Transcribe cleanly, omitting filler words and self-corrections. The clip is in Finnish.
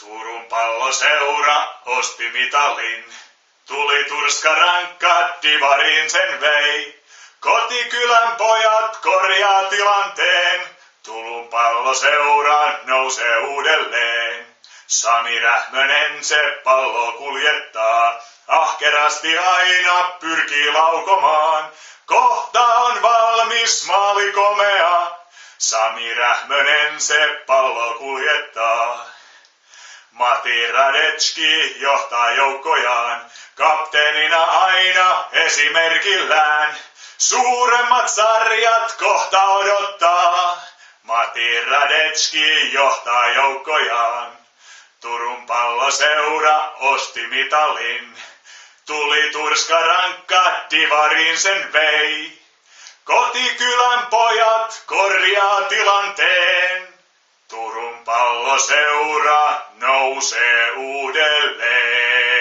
Turun Palloseura osti mitalin. Tuli Turska rankka, divariin sen vei. Kotikylän pojat korjaa tilanteen. Turun Palloseura nousee uudelleen. Sami Rähmönen se pallo kuljettaa. Ahkerasti aina pyrkii laukomaan. Kohta on valmis maali komea. Sami Rähmönen se pallo kuljettaa. Matti Radetski johtaa joukkojaan, kapteenina aina esimerkillään. Suuremmat sarjat kohta odottaa, Matti Radetski johtaa joukkojaan. Turun Palloseura osti mitalin, tuli Turska rankka, divariin sen vei. Kotikylän pojat korjaa tilanteen. Turun Palloseura nousee uudelleen.